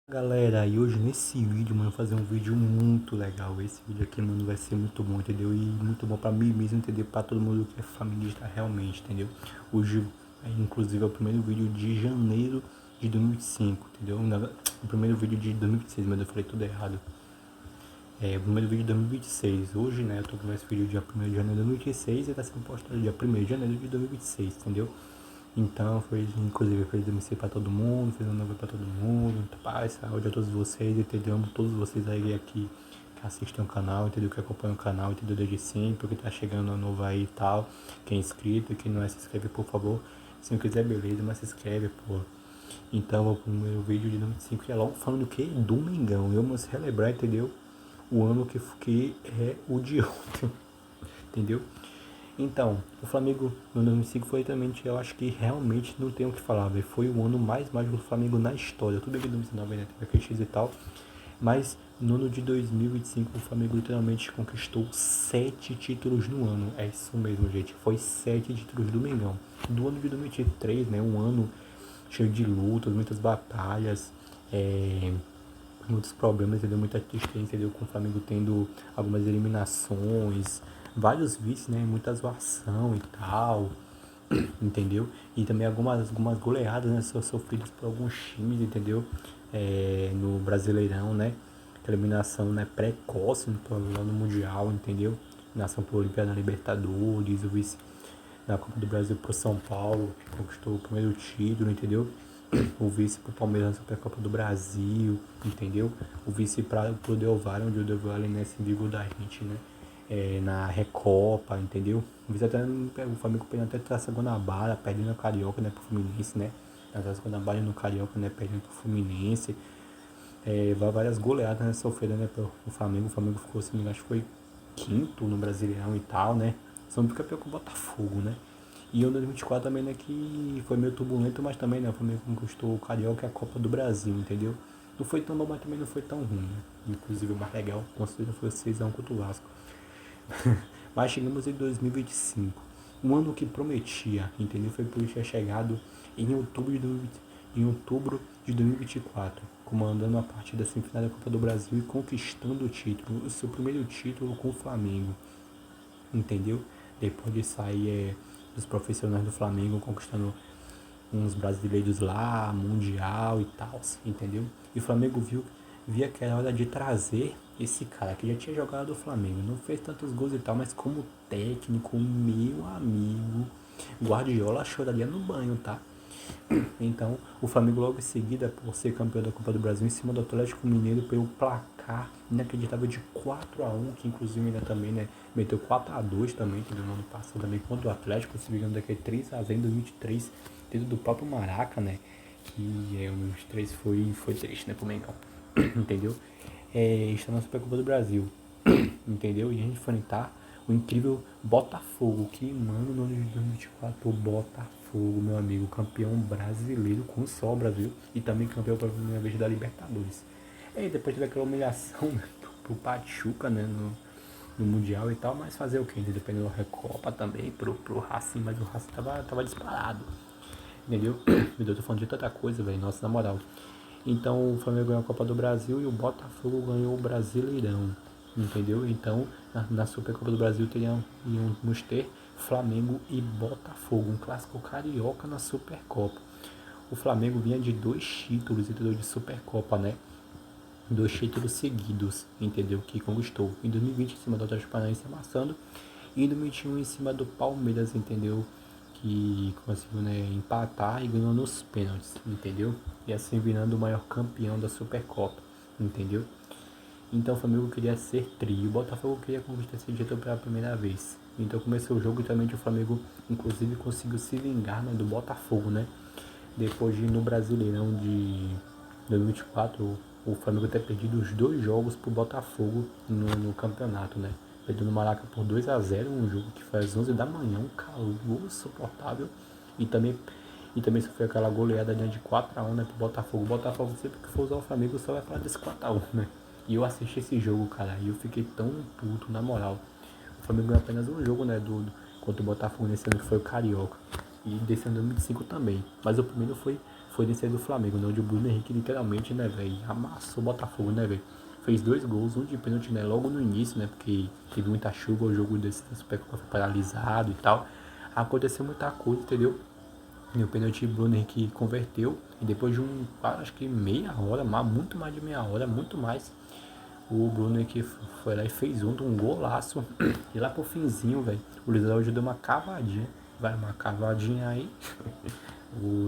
Galera, e hoje nesse vídeo, mano, eu vou fazer um vídeo muito legal. Esse vídeo aqui, mano, vai ser muito bom, entendeu? E muito bom pra mim mesmo, entendeu? Pra todo mundo que é familista realmente, entendeu? Hoje, inclusive, é o primeiro vídeo de janeiro de 2025, entendeu? O primeiro vídeo de 2026, mas eu falei tudo errado. É o primeiro vídeo de 2026. Hoje, né, eu tô gravando esse vídeo dia 1º de janeiro de 2026 e tá sendo postado dia 1º de janeiro de 2026, entendeu? Então, foi, inclusive, feliz MC pra todo mundo, feliz ano novo pra todo mundo, paz, saúde a todos vocês, entendeu? Amo todos vocês aí aqui que assistem o canal, entendeu? Que acompanham o canal, entendeu? Desde sempre, que tá chegando ano novo aí e tal. Quem é inscrito, quem não é, se inscreve, por favor. Se não quiser, beleza, mas se inscreve, pô. Então, vou pro meu vídeo de número 5, que é logo falando o que? Do Mengão. Eu vou celebrar, entendeu? O ano que é o de ontem, entendeu? Então, o Flamengo no 2005 foi realmente, eu acho que realmente não tem o que falar, véio. Foi o ano mais mágico do Flamengo na história. Tudo bem que 2019 né, teve aquele X e tal, mas no ano de 2025 o Flamengo literalmente conquistou 7 títulos no ano. É isso mesmo, gente. Foi 7 títulos do Mengão. Do ano de 2023, né, um ano cheio de lutas, muitas batalhas, muitos problemas, entendeu? Muita tristeza, entendeu? Com o Flamengo tendo algumas eliminações, vários vices, né? Muita zoação e tal, entendeu? E também algumas goleadas, né? Sofridas por alguns times, entendeu? No Brasileirão, né? Aquela eliminação, né? Precoce lá no Mundial, entendeu? Nação por Olimpíada na Libertadores, o vice na Copa do Brasil pro São Paulo, que conquistou o primeiro título, entendeu? O vice pro Palmeiras na Supercopa do Brasil, entendeu? O vice pro Del Valle, onde o Del Valle, né, se vingou da gente, né? Na Recopa, entendeu? O vice até o Flamengo perdendo até Taça Guanabara, perdendo a Carioca, né, pro Fluminense, né? Na Taça Guanabara e no Carioca, né, perdendo pro Fluminense. Várias goleadas, né, sofreram, né, pro Flamengo. O Flamengo ficou, assim, acho que foi quinto no Brasileirão e tal, né? Só não fica pior que o Botafogo, né? E o 2024 também, né, que foi meio turbulento, mas também, né, o Flamengo conquistou o Carioca e a Copa do Brasil, entendeu? Não foi tão bom, mas também não foi tão ruim, né? Inclusive o mais legal, com certeza, foi o 6x1 contra o Vasco. Mas chegamos em 2025, um ano que prometia, entendeu? Foi por isso que é chegado em outubro de 2024, comandando a partida semifinal da Copa do Brasil e conquistando o título, o seu primeiro título com o Flamengo, entendeu? Depois de sair dos profissionais do Flamengo conquistando uns brasileiros lá, mundial e tal, entendeu? E o Flamengo via que era hora de trazer esse cara que já tinha jogado no Flamengo, não fez tantos gols e tal, mas como técnico, meu amigo, Guardiola choraria no banho, tá? Então, o Flamengo logo em seguida, por ser campeão da Copa do Brasil, em cima do Atlético Mineiro, pelo placar inacreditável de 4x1, que inclusive ainda também, né, meteu 4x2 também, entendeu? No ano passado também contra o Atlético, se ligando daquele 3x0 em 2023, dentro do próprio Maraca, né? Que o 2023 foi triste, né, pro Mengão, entendeu? Está na Supercopa do Brasil, entendeu? E a gente enfrentar o incrível Botafogo, que, mano, no ano de 2024, o Botafogo, meu amigo, campeão brasileiro com sobra, viu? E também campeão pela primeira vez da Libertadores. E depois teve aquela humilhação, né, pro Pachuca, né, no Mundial e tal, mas fazer o que? Dependendo da Recopa também, pro Racing, mas o Racing tava disparado, entendeu? Meu Deus, tô falando de tanta coisa, velho, nossa, na moral. Então o Flamengo ganhou a Copa do Brasil e o Botafogo ganhou o Brasileirão, entendeu? Então na Supercopa do Brasil íamos ter Flamengo e Botafogo, um clássico carioca na Supercopa. O Flamengo vinha de 2 títulos, entendeu? De Supercopa, né? 2 títulos seguidos, entendeu? Que conquistou. Em 2020 em cima do Atlético Paranaense amassando e em 2021 em cima do Palmeiras, entendeu? Que conseguiu, né, empatar e ganhou nos pênaltis, entendeu? E assim virando o maior campeão da Supercopa, entendeu? Então o Flamengo queria ser tri, o Botafogo queria conquistar esse título pela primeira vez. Então começou o jogo e também o Flamengo inclusive conseguiu se vingar, né, do Botafogo, né? Depois de ir no Brasileirão de 2024, o Flamengo ter perdido os 2 jogos pro Botafogo no campeonato, né? Perdeu no Maraca por 2x0, um jogo que foi às 11 da manhã, um calor insuportável. E também sofreu aquela goleada de 4x1, né, pro Botafogo. O Botafogo sempre que for usar o Flamengo só vai falar desse 4x1, né? E eu assisti esse jogo, cara, e eu fiquei tão puto, na moral. O Flamengo ganhou apenas um jogo, né, contra o Botafogo nesse ano, que foi o Carioca. E desse ano 2005 também. Mas o primeiro foi foi nesse aí do Flamengo, né? Onde o Bruno Henrique literalmente, né, velho, amassou o Botafogo, né, velho. Fez 2 gols, um de pênalti, né, logo no início, né, porque teve muita chuva, o jogo desse da Supercopa foi paralisado e tal. Aconteceu muita coisa, entendeu? E o pênalti Bruno Henrique converteu. E depois de acho que meia hora, muito mais de meia hora, muito mais. O Bruno Henrique foi lá e fez um golaço. E lá pro finzinho, velho, o Luiz Araújo deu uma cavadinha. Vai, uma cavadinha aí.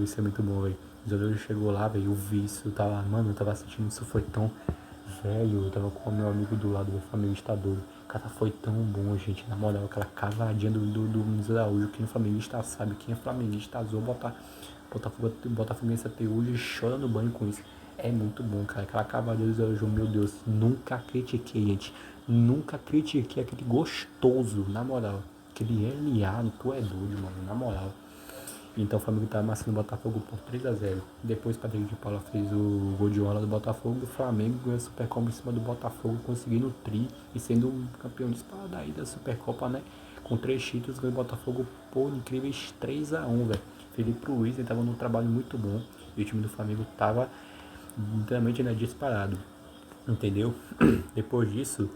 Isso é muito bom, velho. O Luiz Araújo chegou lá, velho, eu vi isso. Mano, eu tava sentindo isso, foi tão velho. Eu tava com o meu amigo do lado, meu familista doido. Cara, foi tão bom, gente. Na moral, aquela cavadinha do Luiz Araújo. Quem é flamenguista sabe, quem é flamenguista azul, Botafoguense até hoje chora no banho com isso. É muito bom, cara. Aquela cavadinha do Luiz Araújo, meu Deus. Nunca critiquei, gente. Nunca critiquei aquele gostoso, na moral. Aquele LA, tu é doido, mano, na moral. Então o Flamengo tá amassando o Botafogo por 3-0. Depois o Patrick de Paula fez o gol de honra do Botafogo e o Flamengo ganhou a Supercopa em cima do Botafogo, conseguindo o tri e sendo um campeão disparado aí da Supercopa, né? Com 3 títulos, ganhou o Botafogo por incríveis 3-1, velho. Felipe Luiz tava num trabalho muito bom e o time do Flamengo tava literalmente, né, disparado, entendeu? Depois disso,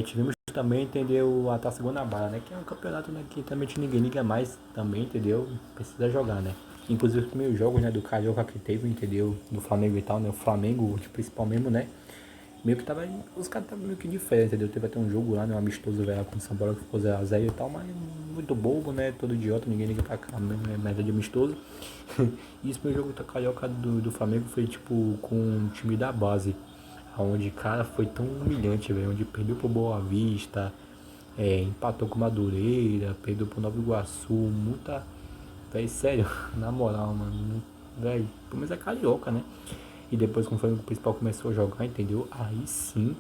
tivemos também, entendeu, a Taça Guanabara, né? Que é um campeonato, né, que também ninguém liga mais também, entendeu? Precisa jogar, né? Inclusive os primeiros jogos, né, do Carioca que teve, entendeu? Do Flamengo e tal, né? O Flamengo, de principal mesmo, né? Meio que tava. Os caras estavam meio que diferentes, entendeu? Teve até um jogo lá, né? Um amistoso velho com o São Paulo que ficou 0x0 e tal, mas muito bobo, né? Todo idiota, ninguém liga pra cá, merda de amistoso. E esse meu jogo da Carioca do Flamengo foi tipo com um time da base. Onde, cara, foi tão humilhante, velho. Onde perdeu pro Boa Vista, empatou com Madureira, perdeu pro Nova Iguaçu, muita. Véi, sério, na moral, mano. Véi, pelo menos é carioca, né? E depois, conforme o principal começou a jogar, entendeu? Aí sim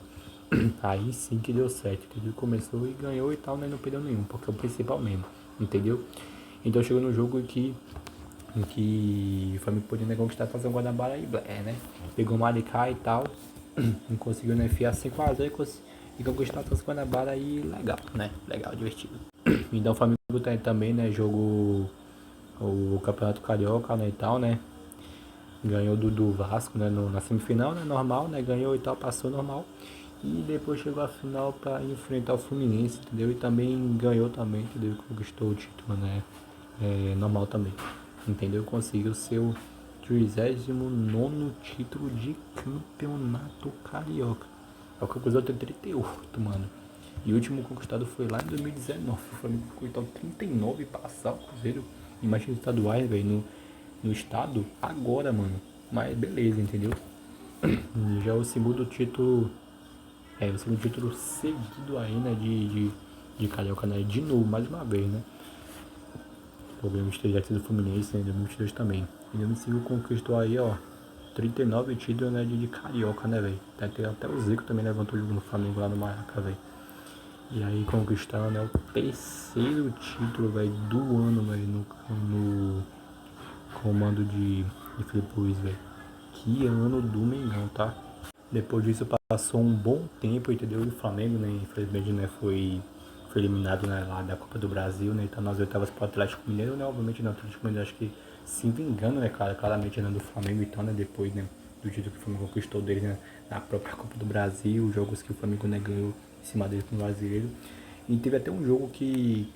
que deu certo, entendeu? Começou e ganhou e tal, né? Não perdeu nenhum, porque é o principal mesmo, entendeu? Então chegou no jogo em que o Flamengo podia conquistar, fazer um Guanabara e né? Pegou o Maricá e tal, não conseguiu, né? Enfiar 5x0 e conquistar a Taça Guanabara e legal, né? Legal, divertido. Então o Flamengo também, né? Jogou o Campeonato Carioca, né? E tal, né? Ganhou do Vasco, né? Na semifinal, né? Normal, né? Ganhou e tal, passou normal. E depois chegou a final para enfrentar o Fluminense, entendeu? E também ganhou também, entendeu? Conquistou o título, né? Normal também, entendeu? Conseguiu seu 39º título de campeonato carioca. É o que coisa tem 38, mano. E o último conquistado foi lá em 2019. O Flamengo conquistou 39 e passar o Cruzeiro em marcas estaduais, velho, no estado agora, mano. Mas beleza, entendeu? Já é o segundo título. O segundo título seguido aí, né? De Carioca, né? De novo, mais uma vez, né? O 2023 já do Fluminense, né? 2022 também. E 2005 conquistou aí, ó. 39 títulos, né? De Carioca, né, velho? Até o Zico também levantou o jogo no Flamengo lá no Maraca, velho. E aí conquistaram, né? O terceiro título, velho, do ano, velho. No comando de Felipe Luiz, velho. Que ano do Mengão, tá? Depois disso passou um bom tempo, entendeu? E o Flamengo, né, infelizmente, né, foi eliminado, né, lá da Copa do Brasil, né? Então nas oitavas pro Atlético Mineiro, né? Obviamente, no Atlético Mineiro, acho que se vingando, né, cara, claramente, né, do Flamengo, então, né, depois, né, do título que o Flamengo conquistou dele, né, na própria Copa do Brasil, os jogos que o Flamengo, né, ganhou em cima dele com o brasileiro. E teve até um jogo que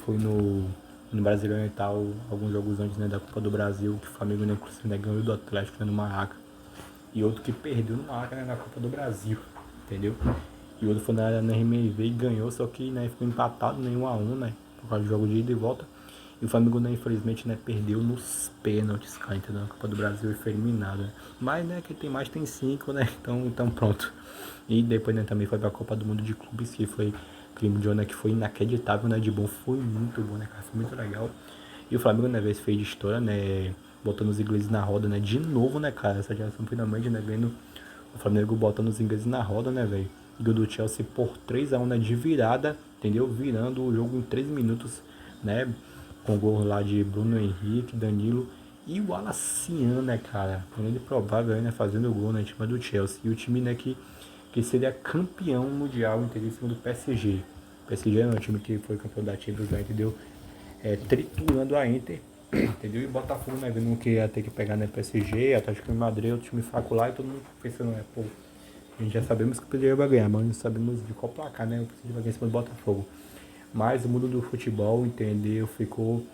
foi no Brasileiro e tal, alguns jogos antes, né, da Copa do Brasil, que o Flamengo, né, inclusive, né, ganhou do Atlético, né, no Maraca. E outro que perdeu no Maraca, né, na Copa do Brasil, entendeu? E outro foi na RMV e ganhou, só que, né, ficou empatado, né, 1x1, né, por causa do jogo de ida e volta. E o Flamengo, né, infelizmente, né, perdeu nos pênaltis, cara, entendeu? Na Copa do Brasil e foi eliminado, né? Mas, né, quem tem mais tem 5, né, então pronto. E depois, né, também foi pra Copa do Mundo de Clubes, que foi Clima de né, que foi inacreditável, né, de bom, foi muito bom, né, cara, foi muito legal. E o Flamengo, né, vez fez de história, né, botando os ingleses na roda, né, de novo, né, cara, essa geração finalmente, né, vendo o Flamengo botando os ingleses na roda, né, velho. Gol do Chelsea por 3x1, né, de virada, entendeu? Virando o jogo em 3 minutos, né, com gol lá de Bruno Henrique, Danilo e o Alacian, né, cara, grande provável, né, fazendo o gol, né, em cima do Chelsea. E o time, né, que seria campeão mundial, entendeu? Em cima do PSG. O PSG é um time que foi campeão da Champions, né, entendeu? Triturando a Inter. Entendeu? E Botafogo, né, vendo que ia ter que pegar na PSG, Atlético de Madrid, o time fraco lá, e todo mundo pensando, pô, a gente já sabemos que o PSG vai ganhar, mas não sabemos de qual placar, né, o PSG vai ganhar em cima do Botafogo. Mas o mundo do futebol, entendeu, ficou,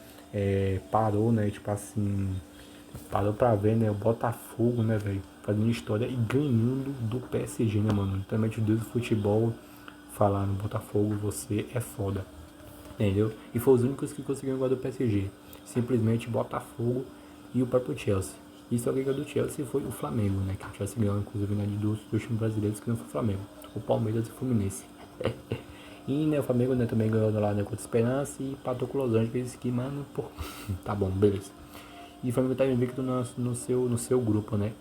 parou, né, tipo assim, parou pra ver, né, o Botafogo, né, velho, fazendo história e ganhando do PSG, né, mano. Literalmente o Deus do futebol falaram, Botafogo, você é foda. Entendeu? E foi os únicos que conseguiram ganhar do PSG. Simplesmente Botafogo e o próprio Chelsea. E só quem ganhou do Chelsea foi o Flamengo, né? Que o Chelsea ganhou, inclusive, né, dos times brasileiros que não foi o Flamengo. O Palmeiras e o Fluminense. E né, o Flamengo, né, também ganhou lá, né, contra o Esperança e empatou com o Los Angeles, que, mano, pô, tá bom, beleza. E o Flamengo tá invicto no seu grupo, né?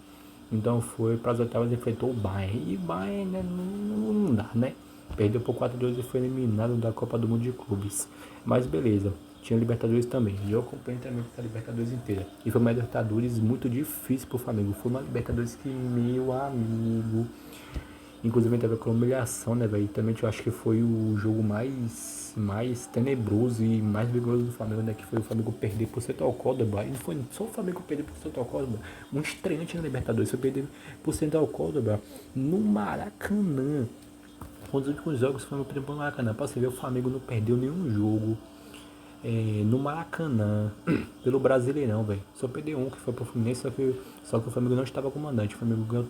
Então foi para as oitavas e enfrentou o Bayern. E o Bayern, né, não dá, né? Perdeu por 4-2 e foi eliminado da Copa do Mundo de Clubes. Mas beleza, tinha Libertadores também. E eu acompanhei também essa Libertadores inteira. E foi uma Libertadores muito difícil pro Flamengo. Foi uma Libertadores que, meu amigo, inclusive teve aquela humilhação, né, velho? Também eu acho que foi o jogo mais tenebroso e mais vigoroso do Flamengo, né? Que foi o Flamengo perder por Central Córdoba. E não foi só o Flamengo perder por Central Córdoba. Um estreante na Libertadores foi perder por Central Córdoba no Maracanã. Um dos últimos jogos foi no Flamengo no Maracanã. Pra você ver, o Flamengo não perdeu nenhum jogo no Maracanã pelo Brasileirão, velho. Só perdeu um que foi pro Fluminense, só que o Flamengo não estava como mandante. O Flamengo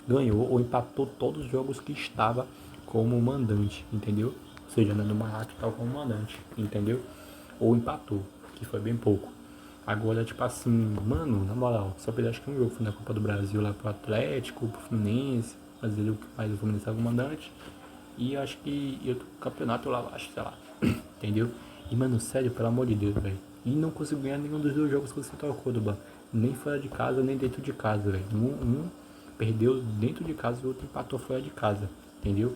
ganhou ou empatou todos os jogos que estava como mandante, entendeu? Ou seja, né, no Maracanã estava como mandante, entendeu? Ou empatou, que foi bem pouco. Agora, tipo assim, mano, na moral, só perdeu acho que um jogo foi na Copa do Brasil lá pro Atlético, pro Fluminense, brasileiro, mas o Fluminense estava como mandante. E acho que outro campeonato lá, acho, sei lá, entendeu? E mano, sério, pelo amor de Deus, velho. E não conseguiu ganhar nenhum dos dois jogos que você tocou, Córdoba. Nem fora de casa, nem dentro de casa, velho. Um perdeu dentro de casa e o outro empatou fora de casa, entendeu?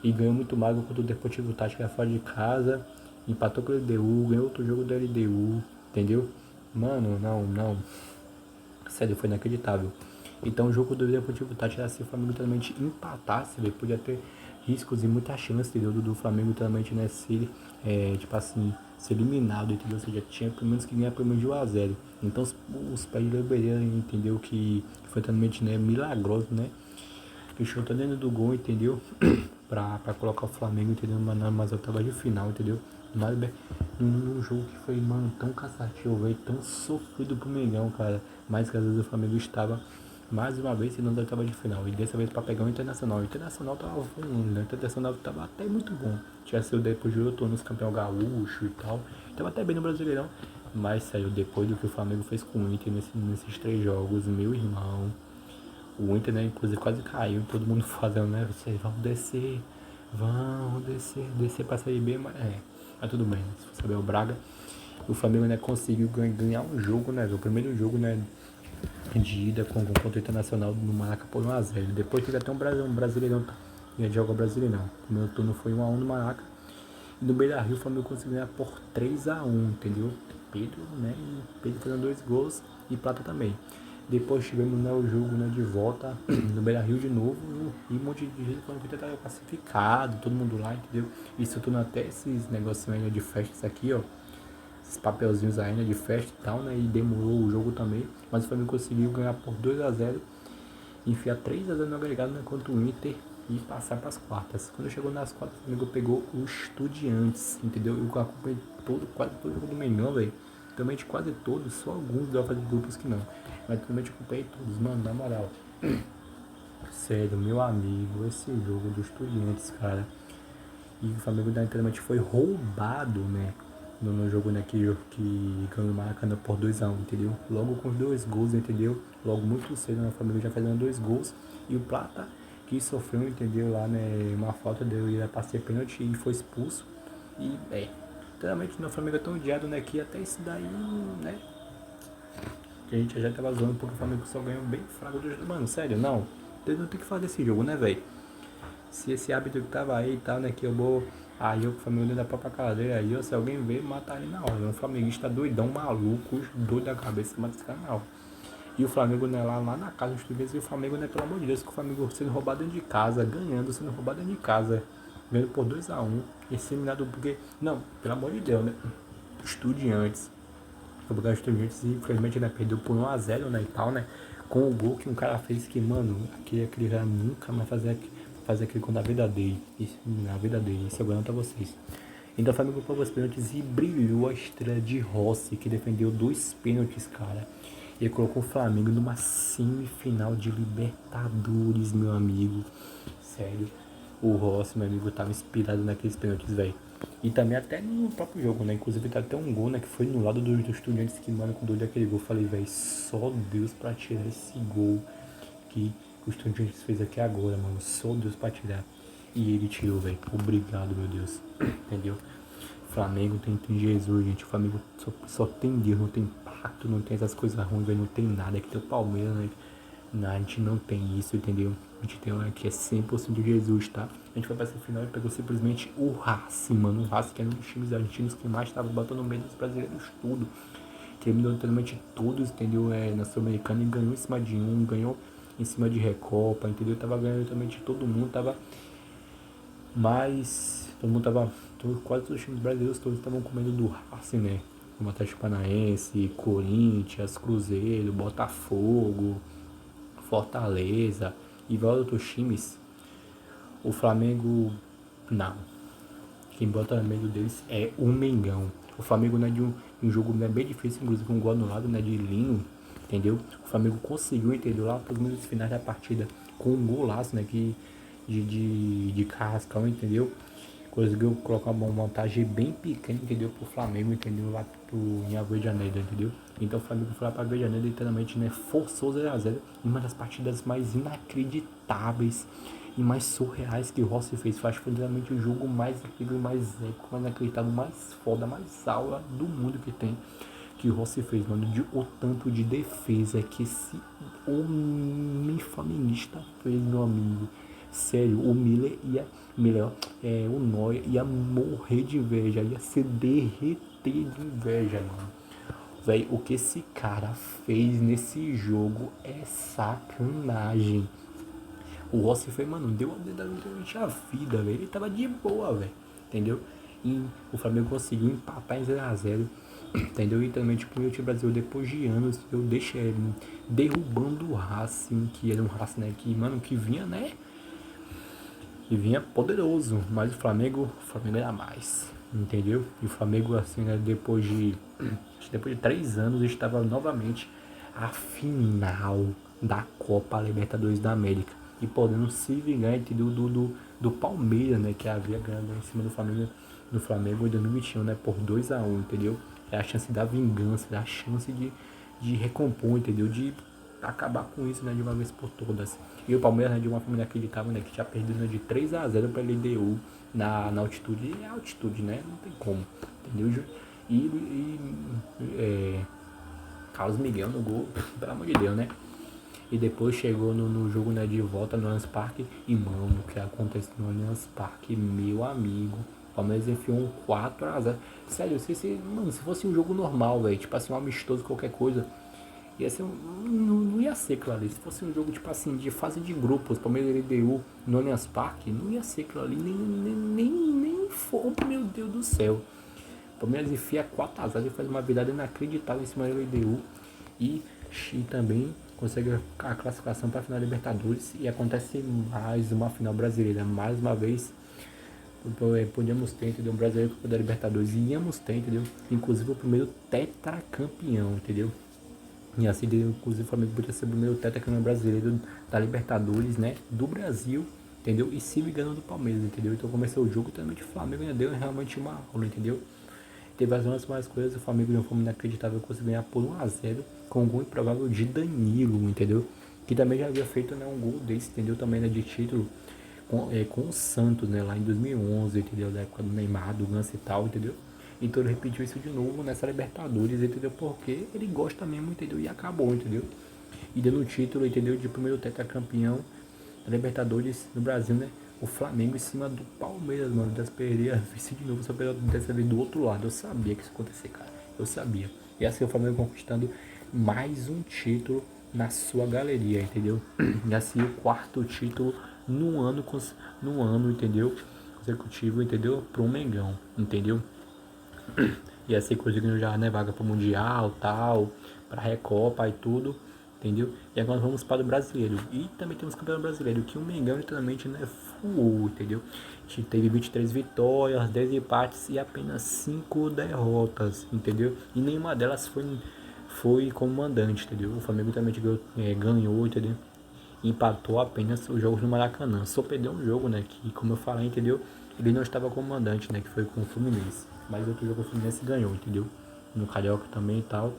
E ganhou muito mais contra o Deportivo Tática fora de casa. Empatou com o LDU, ganhou outro jogo do LDU, entendeu? Mano, não. Sério, foi inacreditável. Então o jogo do Deportivo Táchira, se o Flamengo realmente empatasse, véio, podia ter riscos e muita chance, entendeu? Do Flamengo realmente, né, ser, tipo assim, ser eliminado, entendeu? Ou seja, tinha pelo menos que ganhar pelo menos de 1-0. Então os pés do Bereira, entendeu? Que foi realmente, né, milagroso, né? Que chutou dentro do gol, entendeu? pra colocar o Flamengo, entendeu? Mas eu tava de final, entendeu? Mas num jogo que foi, mano, tão cansativo, velho, tão sofrido pro Mengão, cara. Mas que às vezes o Flamengo estava mais uma vez sendo oitava de final. E dessa vez pra pegar o Internacional. O Internacional tava voando, né? O Internacional tava até muito bom. Tinha sido depois de 8 anos campeão gaúcho e tal. Tava até bem no Brasileirão. Mas saiu depois do que o Flamengo fez com o Inter nesses 3 jogos, meu irmão. O Inter, né, inclusive quase caiu, todo mundo fazendo, né? Vocês vão descer pra Série B, mas tudo bem, né? Se for saber o Braga, o Flamengo, né, conseguiu ganhar um jogo, né? O primeiro jogo, né, de ida contra o Internacional no Maraca por 1-0. Depois teve até um Brasileirão, de jogo Brasileirão. O primeiro turno foi 1-1 no Maraca. E no Beira Rio o Flamengo conseguiu ganhar por 3-1, entendeu? Pedro fazendo 2 gols e Plata também. Depois tivemos, né, o jogo, né, de volta no Beira Rio de novo e um monte de gente falando que estava classificado, todo mundo lá, entendeu? Isso tudo até esses negocinhos aí de festas aqui, ó. Esses papelzinhos ainda de festa e tal, né? E demorou o jogo também. Mas o Flamengo conseguiu ganhar por 2-0, enfiar 3-0 no agregado, né, contra o Inter e passar para as quartas. Quando chegou nas quartas, o Flamengo pegou o Estudiantes, entendeu? Eu acompanhei quase todo o jogo do Mengão, velho. Realmente quase todos, só alguns da fase de grupos que não. Mas realmente acompanhei todos, mano, na moral. Sério, meu amigo, esse jogo do Estudiantes, cara. E o Flamengo literalmente foi roubado, né? No jogo, né, que ganhou o Maracanã por 2-1, entendeu? Logo com os 2 gols, entendeu? Logo muito cedo, né, o Flamengo já fazendo 2 gols. E o Plata, que sofreu, entendeu? Lá, né, uma falta dele ia pra ser pênalti e foi expulso. E, literalmente, o Flamengo é tão odiado, né, que até isso daí, né, que a gente já tava zoando porque o Flamengo só ganhou bem fraco do jogo. Mano, sério, não. Não tem que falar desse jogo, né, velho? Se esse hábito que tava aí e tal, né, que eu vou. Aí eu com o Flamengo da própria cadeira, aí se alguém ver, matar ele na hora. Um flamenguista doidão, maluco, doido da cabeça, mata esse cara na hora. E o Flamengo, né, lá na casa dos estudantes, e o Flamengo, né, pelo amor de Deus, que o Flamengo sendo roubado dentro de casa, ganhando, sendo roubado dentro de casa, ganhando por 2-1, esse eliminado porque. Não, pelo amor de Deus, né? Estudiantes. Foi buscar o Estudiantes e infelizmente, né, perdeu por 1-0, né, e tal, né, com o gol que um cara fez que, mano, aquele cara nunca mais fazer aquele gol na vida dele. Isso, na vida dele, isso eu garanto a vocês. Então o Flamengo foi os pênaltis e brilhou a estrela de Rossi, que defendeu 2 pênaltis, cara. E colocou o Flamengo numa semifinal de Libertadores, meu amigo. Sério. O Rossi, meu amigo, tava inspirado naqueles pênaltis, velho. E também até no próprio jogo, né? Inclusive tá até um gol, né? Que foi no lado dos Estudiantes que, mano, quando eu olhei aquele gol, eu falei, velho, só Deus pra tirar esse gol que o Estudiantes fez aqui agora, mano. Só Deus pra tirar. E ele tirou, velho. Obrigado, meu Deus. Entendeu? Flamengo tem Jesus, gente. O Flamengo só tem Deus, não tem pacto, não tem essas coisas ruins, velho. Não tem nada. Aqui tem o Palmeiras, né? Não, a gente não tem isso, entendeu? A gente tem aqui é 100% Jesus, tá? A gente foi pra essa final e pegou simplesmente o Racing, mano. O Racing que era um dos times argentinos que mais tava botando medo dos brasileiros tudo. Terminou literalmente todos, entendeu? Na Sul-Americana e ganhou em cima de um, ganhou em cima de Recopa, entendeu? Tava ganhando literalmente todo mundo, tava mais. Todo mundo tava. Quase todos os times brasileiros todos estavam com medo do Racing, né? Como Atlético Paranaense, Corinthians, Cruzeiro, Botafogo, Fortaleza e vários outros times. O Flamengo, não. Quem bota no meio deles é o Mengão. O Flamengo, né, de um jogo, né, bem difícil, inclusive um gol anulado, né, de Linho, entendeu? O Flamengo conseguiu, entendeu? Lá para os minutos finais da partida com um golaço, né, de Carrascal, entendeu? Conseguiu colocar uma montagem bem pequena, entendeu? Pro Flamengo, entendeu? Lá em Avejaneira, entendeu? Então o Flamengo foi lá pra Avejaneira, literalmente, né? Forçou 0x0 em uma das partidas mais inacreditáveis e mais surreais que o Rossi fez. Acho que foi literalmente o jogo mais incrível, mais épico, mais inacreditável, mais foda, mais aula do mundo que tem. Que o Rossi fez, mano, o tanto de defesa que esse homem feminista fez, meu amigo. Sério, o Miller ia. Miller, o Neuer ia morrer de inveja, ia se derreter de inveja, mano. Véi, o que esse cara fez nesse jogo é sacanagem. O Rossi foi, mano, deu literalmente a vida, velho. Ele tava de boa, velho. Entendeu? E o Flamengo conseguiu empatar em 0x0. Entendeu? E também, tipo, o time brasileiro, depois de anos, eu deixei ele derrubando o Racing, que era um Racing, né? Que, mano, que vinha, né? E vinha poderoso. Mas o Flamengo era mais. Entendeu? E o Flamengo, assim, né? Depois de 3 anos, estava novamente a final da Copa Libertadores da América. E podendo se vingar, entendeu? Do Palmeiras, né? Que havia ganhado em cima do Flamengo em 2021, né? Por 2-1, entendeu? É a chance da vingança, é a chance de recompor, entendeu? De acabar com isso, né? De uma vez por todas. E o Palmeiras, né, de uma forma inacreditável, né? Que tinha perdido, né, de 3-0 para a LDU na altitude. E é altitude, né? Não tem como, entendeu? Carlos Miguel no gol, pelo amor de Deus, né? E depois chegou no jogo, né, de volta no Allianz Parque. E, mano, o que aconteceu no Allianz Parque, meu amigo. O Palmeiras enfiou um 4-0. Sério, mano, se fosse um jogo normal, velho, tipo assim, um amistoso, qualquer coisa, ia ser não ia ser, claro. Se fosse um jogo, tipo assim, de fase de grupos, Palmeiras e LDU no Allianz Parque, não ia ser, claro, nem fogo, meu Deus do céu. O Palmeiras enfia 4-0 e faz uma virada inacreditável em cima do LDU. E também consegue a classificação para a final da Libertadores. E acontece mais uma final brasileira. Mais uma vez, podíamos ter, entendeu? Um brasileiro da Libertadores. E íamos ter, entendeu? Inclusive o primeiro tetracampeão, entendeu? E assim, inclusive o Flamengo podia ser o primeiro tetracampeão brasileiro da Libertadores, né? Do Brasil, entendeu? E se ligando do Palmeiras, entendeu? Então começou o jogo também, o Flamengo ainda deu realmente uma aula, entendeu? Teve as mais coisas, o Flamengo de uma forma inacreditável conseguiu ganhar por 1-0 com um gol improvável de Danilo, entendeu? Que também já havia feito, né, um gol desse, entendeu? Também, né, de título com o Santos, né, lá em 2011, entendeu? Da época do Neymar, do Ganso e tal, entendeu? Então ele repetiu isso de novo nessa Libertadores, entendeu? Porque ele gosta mesmo, entendeu? E acabou, entendeu? E dando o título, entendeu? De primeiro tetracampeão da Libertadores no Brasil, né? O Flamengo em cima do Palmeiras, mano. Das perder vice de novo, só dessa vez do outro lado. Eu sabia que isso ia acontecer, cara. Eu sabia. E assim o Flamengo conquistando mais um título na sua galeria, entendeu? E assim o quarto título no ano, entendeu? Consecutivo, entendeu? Pro Mengão, entendeu? E assim conseguindo já, né, vaga para o Mundial, tal, para a Recopa e tudo, entendeu? E agora vamos para o Brasileiro. E também temos o Campeonato Brasileiro, que o Mengão literalmente, né, voou, entendeu? A gente teve 23 vitórias, 10 empates e apenas 5 derrotas, entendeu? E nenhuma delas foi como mandante, entendeu? O Flamengo também ganhou, entendeu? Empatou apenas os jogos no Maracanã. Só perdeu um jogo, né? Que, como eu falei, entendeu? Ele não estava como mandante, né? Que foi com o Fluminense. Mas outro jogo o Fluminense ganhou, entendeu? No Carioca também e tal.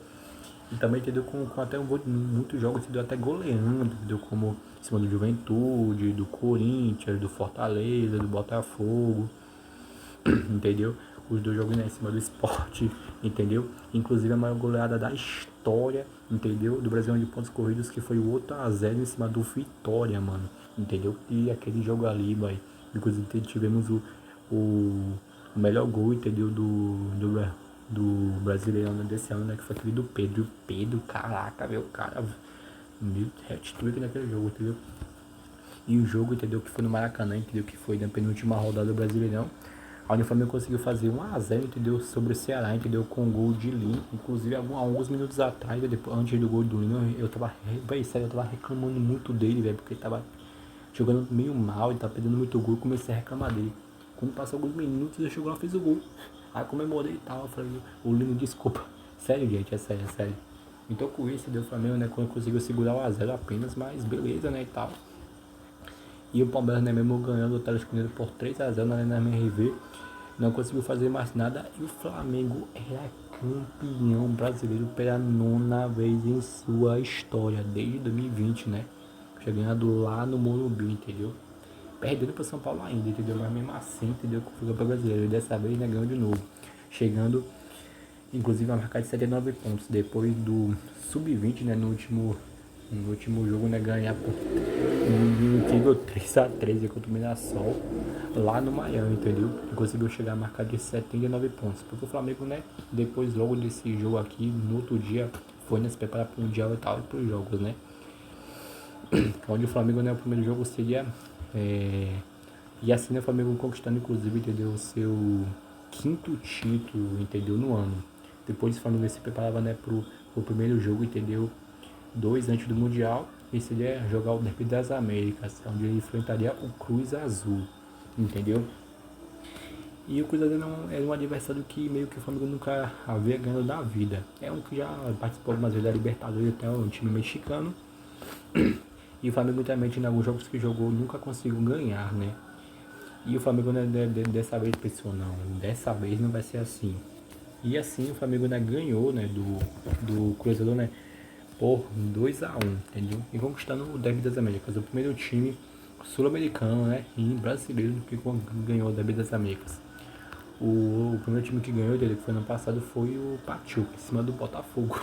E também, entendeu? Com até muitos jogos, entendeu? Até goleando, entendeu? Como em cima do Juventude, do Corinthians, do Fortaleza, do Botafogo, entendeu? Os dois jogos, né, em cima do Sport, entendeu? Inclusive a maior goleada da história, entendeu? Do Brasil de pontos corridos, que foi o 8-0 em cima do Vitória, mano, entendeu? E aquele jogo ali, vai. Inclusive tivemos o, o melhor gol, entendeu? Do brasileiro desse ano, né? Que foi aquele do Pedro. E o Pedro, caraca, meu cara, meu hat-trick naquele jogo, entendeu? E o jogo, entendeu? Que foi no Maracanã, entendeu? Que foi na penúltima rodada do Brasileirão. Onde o Flamengo conseguiu fazer 1-0, entendeu? Sobre o Ceará, entendeu? Com o gol de Lino. Inclusive, alguns minutos atrás, antes do gol do Lino, eu tava reclamando muito dele, velho. Porque ele tava jogando meio mal, ele tava perdendo muito gol. Eu comecei a reclamar dele. Quando passou alguns minutos, ele chegou lá e fez o gol. Aí comemorei e tal. Eu falei, o Lino, desculpa. Sério, gente, é sério, é sério. Então com isso, deu o Flamengo, né? Quando conseguiu segurar o 1-0 apenas, mas beleza, né? E tal. E o Palmeiras, né, mesmo ganhando o Atlético por 3-0 na MRV, não conseguiu fazer mais nada. E o Flamengo era campeão brasileiro pela 9ª vez em sua história, desde 2020, né? Chegando lá no Morumbi, entendeu? Perdendo para São Paulo ainda, entendeu? Mas mesmo assim, entendeu? Que foi para brasileiro. E dessa vez, né, ganhou de novo. Chegando, inclusive, a marcar de 79 pontos. Depois do Sub-20, né, no último jogo, né, ganhar por um incrível 3-13 contra o Mirassol lá no Miami, entendeu? E conseguiu chegar a marcar de 79 pontos. Porque o Flamengo, né, depois logo desse jogo aqui, no outro dia, foi, né, se preparar para o Mundial e tal, e para os jogos, né? Onde o Flamengo, né, o primeiro jogo seria... E assim, né, o Flamengo conquistando, inclusive, entendeu? O seu quinto título, entendeu? No ano. Depois o Flamengo se preparava, né, pro primeiro jogo, entendeu? 2 antes do Mundial. E seria jogar o Derby das Américas, onde ele enfrentaria o Cruz Azul, entendeu? E o Cruz Azul era um adversário que meio que o Flamengo nunca havia ganhado da vida. É um que já participou algumas vezes da Libertadores, até um time mexicano. E o Flamengo também, em alguns jogos que jogou, nunca conseguiu ganhar, né? E o Flamengo, né, dessa vez pensou, não, dessa vez não vai ser assim. E assim o Flamengo, né, ganhou, né, do Cruzeiro, né, por 2-1, entendeu? E conquistando o Derby das Américas, o primeiro time sul-americano, né, e brasileiro que ganhou o Derby das Américas. O primeiro time que ganhou dele, que foi ano passado, foi o Pachuca, em cima do Botafogo.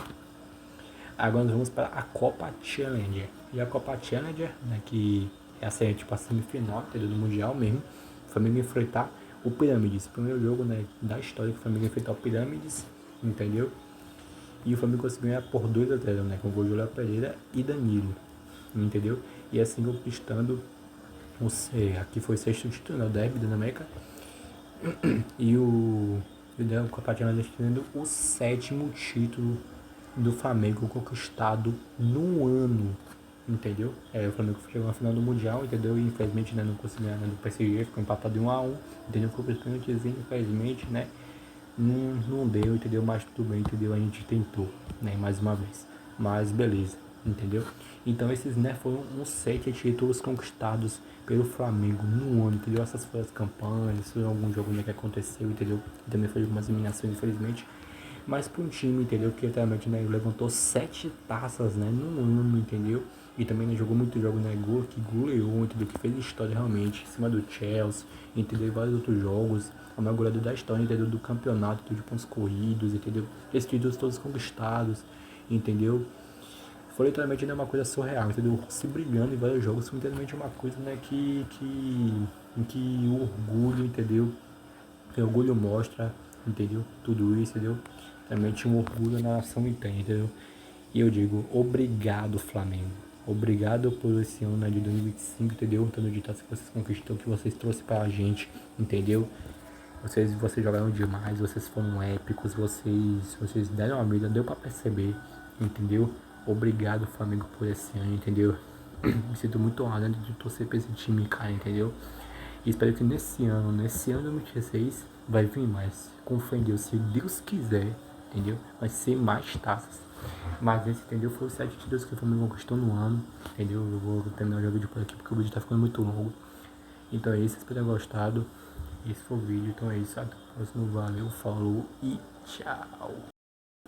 Agora nós vamos para a Copa Challenger. E a Copa Challenger, né, que é a tipo a semifinal, entendeu, do Mundial mesmo, o Flamengo enfrentar o Pirâmides. O primeiro jogo, né, da história que o Flamengo enfrentar o Pirâmides, entendeu? E o Flamengo conseguiu ganhar por 2-0, né, com o gol de Léo Pereira e Danilo, entendeu? E assim conquistando aqui foi o sexto título, né, o Derby da América. E o Copa Challenger tendo o sétimo título do Flamengo conquistado no ano, entendeu? O Flamengo chegou na final do Mundial, entendeu? E infelizmente, né, não conseguiu ganhar, né, do PSG, ficou empatado em 1-1, entendeu? Ficou pênaltizinho, infelizmente, né? Não deu, entendeu? Mas tudo bem, entendeu? A gente tentou, né? Mais uma vez. Mas beleza, entendeu? Então esses, né, foram uns 7 títulos conquistados pelo Flamengo no ano, entendeu? Essas foram as campanhas, foi algum jogo, né, que aconteceu, entendeu? E também foi algumas eliminações, infelizmente. Mas para um time, entendeu? Que realmente, né, levantou 7 taças, né, no ano, entendeu? E também, né, jogou muito jogo, né, que goleou, entendeu? Que fez história realmente em cima do Chelsea, entendeu? E vários outros jogos. A maior goleada da história, entendeu? Do campeonato, de pontos corridos, entendeu? Esses títulos todos conquistados, entendeu? Foi literalmente, né, uma coisa surreal, entendeu? Se brigando em vários jogos, foi literalmente uma coisa, né, que o orgulho, entendeu? O orgulho mostra, entendeu? Tudo isso, entendeu? Realmente um orgulho na nação inteira, entendeu? E eu digo, obrigado, Flamengo. Obrigado por esse ano, né, de 2025, entendeu? Tanto de taça que vocês conquistou, que vocês trouxeram pra gente, entendeu? Vocês jogaram demais, vocês foram épicos, vocês deram a vida, deu pra perceber, entendeu? Obrigado, Flamengo, por esse ano, entendeu? Me sinto muito honrado de torcer pra esse time, cara, entendeu? E espero que nesse ano 2016, vai vir mais. Com fé em Deus, se Deus quiser, entendeu? Vai ser mais taças. Mas esse, entendeu? Foi o 7 títulos que o Flamengo conquistou no ano, entendeu? Eu vou terminar o vídeo por aqui porque o vídeo tá ficando muito longo. Então é isso, espero ter gostado. Esse foi o vídeo, então é isso. Até o próximo, valeu, falou e tchau.